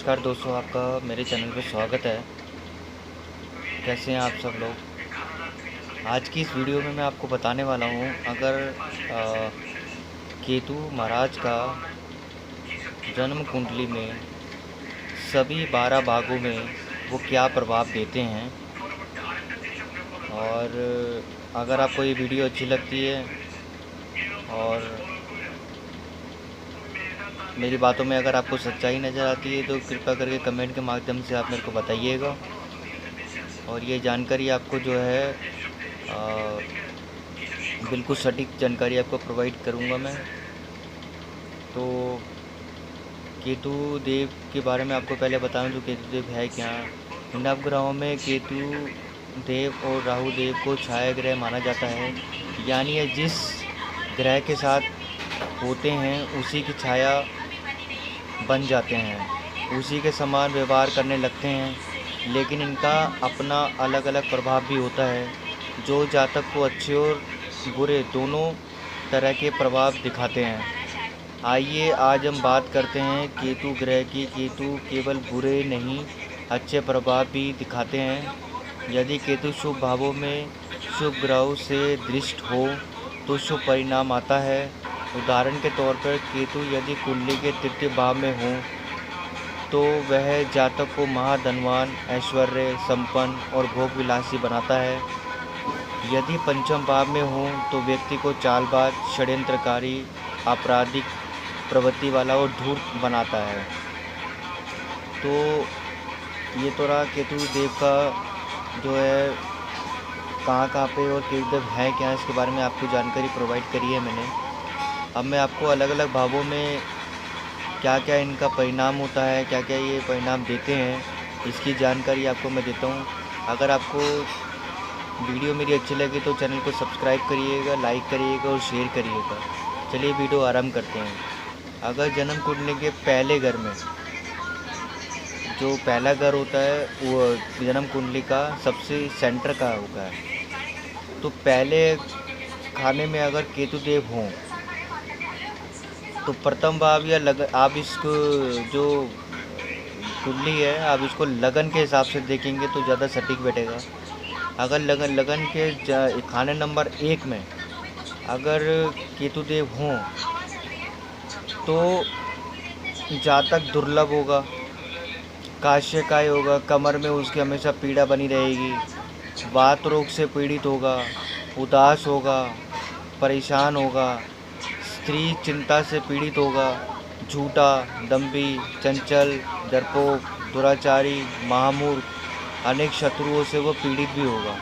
नमस्कार दोस्तों, आपका मेरे चैनल पे स्वागत है। कैसे हैं आप सब लोग? आज की इस वीडियो में मैं आपको बताने वाला हूँ, अगर केतु महाराज का जन्म कुंडली में सभी 12 भागों में वो क्या प्रभाव देते हैं। और अगर आपको ये वीडियो अच्छी लगती है और मेरी बातों में अगर आपको सच्चाई नज़र आती है तो कृपया करके कमेंट के माध्यम से आप मेरे को बताइएगा। और ये जानकारी आपको जो है बिल्कुल सटीक जानकारी आपको प्रोवाइड करूँगा मैं। तो केतु देव के बारे में आपको पहले बताऊं, जो केतु देव है क्या। नवग्रहों में केतु देव और राहु देव को छाया ग्रह माना जाता है, यानी ये जिस ग्रह के साथ होते हैं उसी की छाया बन जाते हैं, उसी के समान व्यवहार करने लगते हैं। लेकिन इनका अपना अलग अलग प्रभाव भी होता है, जो जातक को अच्छे और बुरे दोनों तरह के प्रभाव दिखाते हैं। आइए आज हम बात करते हैं केतु ग्रह की। केतु केवल बुरे नहीं, अच्छे प्रभाव भी दिखाते हैं। यदि केतु शुभ भावों में शुभ ग्रहों से दृष्ट हो तो शुभ परिणाम आता है। उदाहरण के तौर पर केतु यदि कुंडली के तृतीय भाव में हो तो वह जातक को महाधनवान, ऐश्वर्य संपन्न और भोग विलासी बनाता है। यदि पंचम भाव में हो तो व्यक्ति को चालबाज, षड्यंत्रकारी, आपराधिक प्रवृत्ति वाला और धूर्त बनाता है। तो ये तो रहा केतु देव का जो है कहाँ पे और केतु देव है क्या, इसके बारे में आपको जानकारी प्रोवाइड करी है मैंने। अब मैं आपको अलग अलग भावों में क्या क्या इनका परिणाम होता है, क्या क्या ये परिणाम देते हैं, इसकी जानकारी आपको मैं देता हूँ। अगर आपको वीडियो मेरी अच्छी लगी तो चैनल को सब्सक्राइब करिएगा, लाइक करिएगा और शेयर करिएगा। चलिए वीडियो आरंभ करते हैं। अगर जन्म कुंडली के पहले घर में, जो पहला घर होता है वो जन्म कुंडली का सबसे सेंटर का होता है, तो पहले खाने में अगर केतु देव हों तो प्रथम भाव या आप इसको जो कुंडली है आप इसको लगन के हिसाब से देखेंगे तो ज़्यादा सटीक बैठेगा। अगर लगन के खाने नंबर 1 में अगर केतु देव हों तो जातक दुर्लभ होगा, काश्यकाय होगा, कमर में उसकी हमेशा पीड़ा बनी रहेगी, वात रोग से पीड़ित होगा, उदास होगा, परेशान होगा, स्त्री चिंता से पीड़ित होगा, झूठा, दंभी, चंचल, डरपोक, दुराचारी, महामूर्ख, अनेक शत्रुओं से वो पीड़ित भी होगा।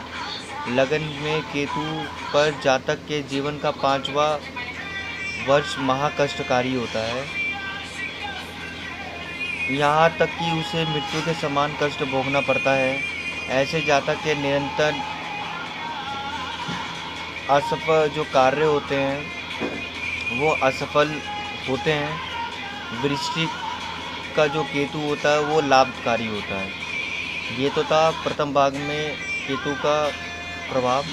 लगन में केतु पर जातक के जीवन का 5वां वर्ष महाकष्टकारी होता है, यहाँ तक कि उसे मृत्यु के समान कष्ट भोगना पड़ता है। ऐसे जातक के निरंतर असफल जो कार्य होते हैं वो असफल होते हैं। वृश्चिक का जो केतु होता है वो लाभकारी होता है। ये तो था प्रथम भाग में केतु का प्रभाव।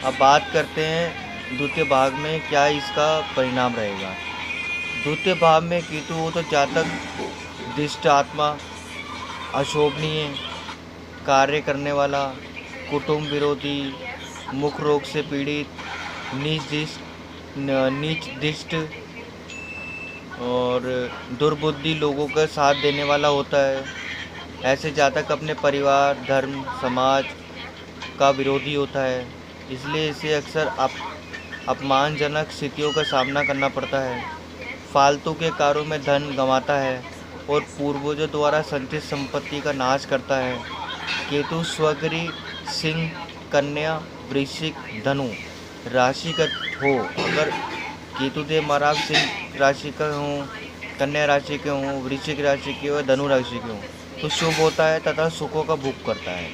अब बात करते हैं द्वितीय भाग में क्या इसका परिणाम रहेगा। द्वितीय भाव में केतु हो तो जातक दुष्ट आत्मा, अशोभनीय कार्य करने वाला, कुटुंब विरोधी, मुख रोग से पीड़ित, नीच दृष्ट और दुर्बुद्धि लोगों का साथ देने वाला होता है। ऐसे जातक अपने परिवार, धर्म, समाज का विरोधी होता है, इसलिए इसे अक्सर अपमानजनक स्थितियों का सामना करना पड़ता है। फालतू के कार्यों में धन गंवाता है और पूर्वजों द्वारा संचित संपत्ति का नाश करता है। केतु स्वगृह, सिंह, कन्या, वृश्चिक, धनु राशि का हो, अगर केतु देव महाराज सिंह राशि का हों, कन्या राशि के हों, वृश्चिक राशि के हो, धनु राशि के हों तो शुभ होता है तथा सुखों का भोग करता है।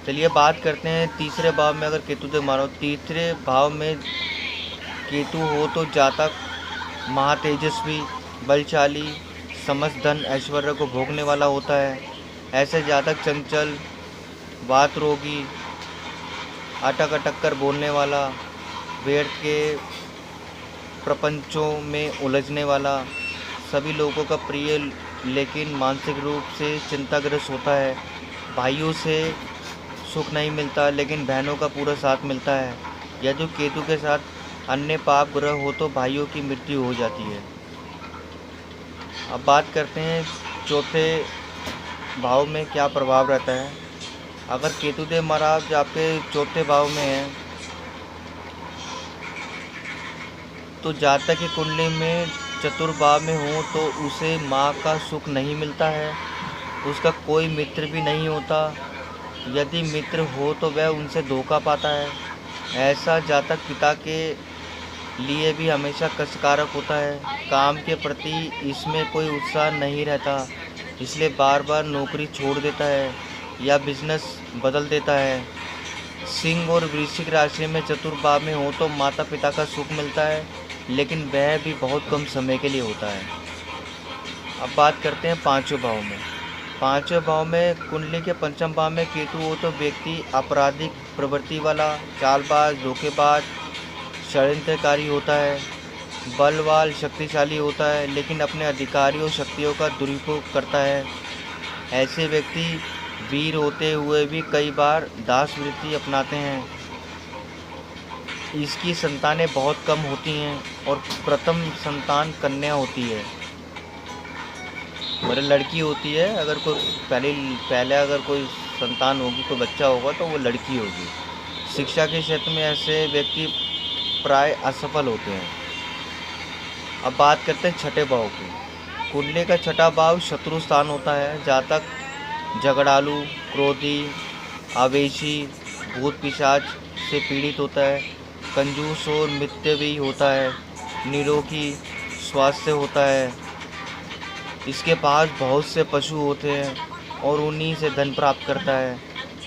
चलिए बात करते हैं तीसरे भाव में अगर केतु देव महाराज, तीसरे भाव में केतु हो तो जातक महातेजस्वी, बलशाली, समस्त धन ऐश्वर्य को भोगने वाला होता है। ऐसे जातक चंचल, वात रोगी, अटक अटक कर बोलने वाला, व्यर्थ के प्रपंचों में उलझने वाला, सभी लोगों का प्रिय लेकिन मानसिक रूप से चिंताग्रस्त होता है। भाइयों से सुख नहीं मिलता लेकिन बहनों का पूरा साथ मिलता है। यदि केतु के साथ अन्य पाप ग्रह हो तो भाइयों की मृत्यु हो जाती है। अब बात करते हैं चौथे भाव में क्या प्रभाव रहता है। अगर केतुदेव महाराज आपके चौथे भाव में हैं तो जातक की कुंडली में चतुर्भाव में हो तो उसे माँ का सुख नहीं मिलता है, उसका कोई मित्र भी नहीं होता। यदि मित्र हो तो वह उनसे धोखा पाता है। ऐसा जातक पिता के लिए भी हमेशा कष्टकारक होता है। काम के प्रति इसमें कोई उत्साह नहीं रहता, इसलिए बार बार नौकरी छोड़ देता है या बिजनेस बदल देता है। सिंह और वृश्चिक राशि में चतुर्भाव में हो तो माता पिता का सुख मिलता है लेकिन वह भी बहुत कम समय के लिए होता है। अब बात करते हैं पाँचवें भाव में। पाँचवें भाव में कुंडली के पंचम भाव में केतु हो तो व्यक्ति आपराधिक प्रवृत्ति वाला, चालबाज, धोखेबाज, षड्यंत्रकारी होता है। बलवान, शक्तिशाली होता है लेकिन अपने अधिकारियों और शक्तियों का दुरुपयोग करता है। ऐसे व्यक्ति वीर होते हुए भी कई बार दास वृत्ति अपनाते हैं। इसकी संतानें बहुत कम होती हैं और प्रथम संतान कन्या होती है, मतलब लड़की होती है। अगर कोई पहले अगर कोई संतान होगी, कोई बच्चा होगा तो वो लड़की होगी। शिक्षा के क्षेत्र में ऐसे व्यक्ति प्राय असफल होते हैं। अब बात करते हैं छठे भाव की। कुंडली का छठा भाव शत्रु स्थान होता है। जातक झगड़ालू, क्रोधी, आवेशी, भूत पिशाच से पीड़ित होता है। कंजूस और मिथ्यावी होता है। निरोगी स्वास्थ्य होता है। इसके पास बहुत से पशु होते हैं और उन्हीं से धन प्राप्त करता है।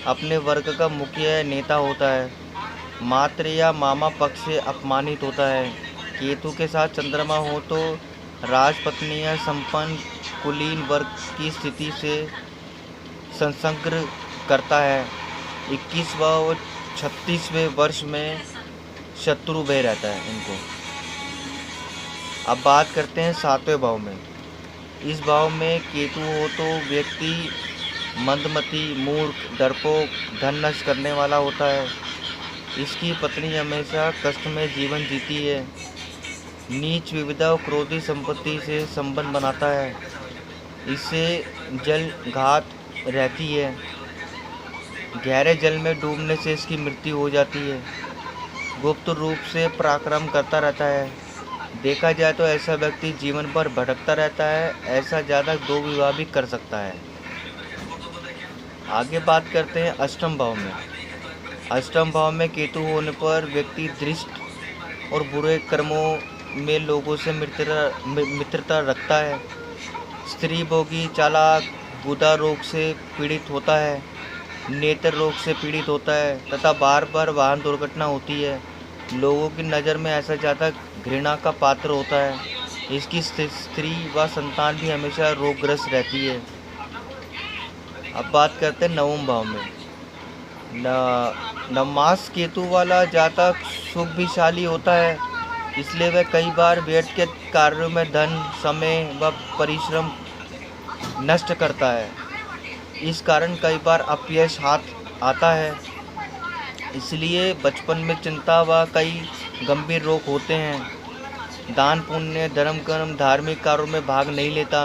अपने वर्ग का मुखिया नेता होता है। मात्र या मामा पक्ष से अपमानित होता है। केतु के साथ चंद्रमा हो तो राजपत्नी या संपन्न कुलीन वर्ग की स्थिति से संसर्ग करता है। 21वां और 36वें वर्ष में शत्रु भय रहता है इनको। अब बात करते हैं सातवें भाव में। इस भाव में केतु हो तो व्यक्ति मंदमती, मूर्ख, डरपोक, धन नष्ट करने वाला होता है। इसकी पत्नी हमेशा कष्ट में जीवन जीती है। नीच, विविधा और क्रोधी संपत्ति से संबंध बनाता है। इससे जल घात रहती है। गहरे जल में डूबने से इसकी मृत्यु हो जाती है। गुप्त रूप से पराक्रम करता रहता है। देखा जाए तो ऐसा व्यक्ति जीवन भर भटकता रहता है। ऐसा जातक 2 विवाह भी कर सकता है। आगे बात करते हैं अष्टम भाव में। अष्टम भाव में केतु होने पर व्यक्ति दृष्ट और बुरे कर्मों में लोगों से मित्रता रखता है। स्त्री भोगी, चालाक, गुदा रोग से पीड़ित होता है। नेत्र रोग से पीड़ित होता है तथा बार बार वाहन दुर्घटना होती है। लोगों की नज़र में ऐसा जातक घृणा का पात्र होता है। इसकी स्त्री व संतान भी हमेशा रोगग्रस्त रहती है। अब बात करते हैं नवम भाव में। नवमास केतु वाला जातक सुखशाली होता है, इसलिए वह कई बार व्यर्थ के कार्यों में धन, समय व परिश्रम नष्ट करता है। इस कारण कई बार अपयश हाथ आता है। इसलिए बचपन में चिंता व कई गंभीर रोग होते हैं। दान पुण्य, धर्म कर्म, धार्मिक कार्यों में भाग नहीं लेता।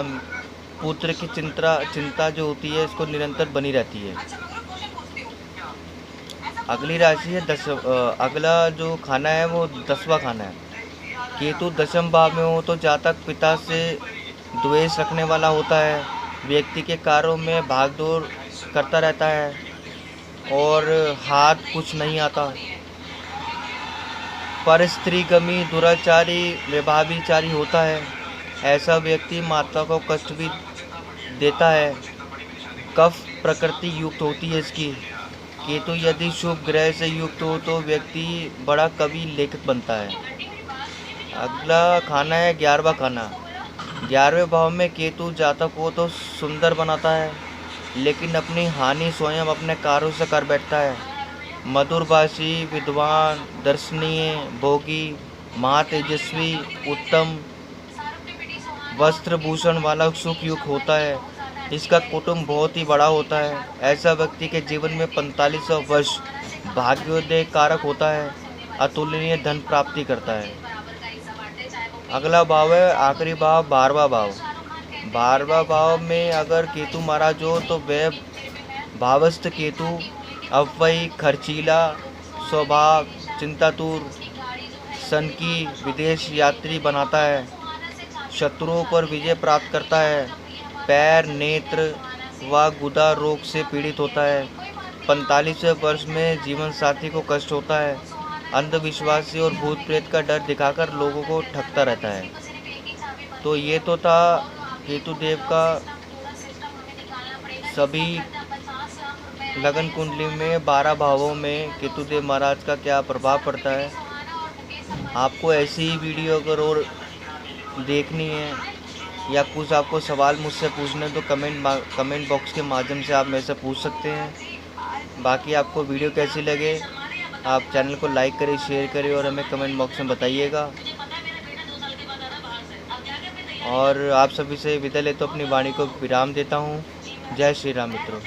पुत्र की चिंता जो होती है इसको निरंतर बनी रहती है। अगली राशि है अगला जो खाना है वो 10वां खाना है। केतु दशम भाव में हो तो जातक पिता से द्वेष रखने वाला होता है। व्यक्ति के कार्यों में भागदौड़ करता रहता है और हाथ कुछ नहीं आता। पर स्त्रीगमी, दुराचारी, व्यभिचारी होता है। ऐसा व्यक्ति माता को कष्ट भी देता है। कफ प्रकृति युक्त होती है इसकी। केतु यदि शुभ ग्रह से युक्त हो तो व्यक्ति बड़ा कवि, लेखक बनता है। अगला खाना है 11वां खाना। 11वें भाव में केतु जातक को तो सुंदर बनाता है लेकिन अपनी हानि स्वयं अपने कार्यों से कर बैठता है। मधुरभाषी, विद्वान, दर्शनीय, भोगी, महातेजस्वी, उत्तम, वस्त्र भूषण वाला सुख युग होता है। इसका कुटुंब बहुत ही बड़ा होता है। ऐसा व्यक्ति के जीवन में 4500 वर्ष भाग्योदय कारक होता है, अतुलनीय धन प्राप्ति करता है। अगला भाव है आखिरी भाव 12वां भाव। 12वां भाव में अगर केतु महाराज हो तो वह भावस्थ केतु अव्ययी, खर्चीला स्वभाव, चिंतातुर, सनकी, विदेश यात्री बनाता है, शत्रुओं पर विजय प्राप्त करता है, पैर, नेत्र व गुदा रोग से पीड़ित होता है। 45वें वर्ष में जीवन साथी को कष्ट होता है, अंधविश्वासी और भूत प्रेत का डर दिखाकर लोगों को ठगता रहता है। तो ये तो था केतु देव का सभी लगन कुंडली में 12 भावों में केतु देव महाराज का क्या प्रभाव पड़ता है। आपको ऐसी ही वीडियो अगर और देखनी है या कुछ आपको सवाल मुझसे पूछने तो कमेंट बॉक्स के माध्यम से आप मेरे से पूछ सकते हैं। बाकी आपको वीडियो कैसी लगे आप चैनल को लाइक करें, शेयर करें और हमें कमेंट बॉक्स में बताइएगा। और आप सभी से विदा लेते अपनी वाणी को विराम देता हूँ। जय श्री राम मित्रों।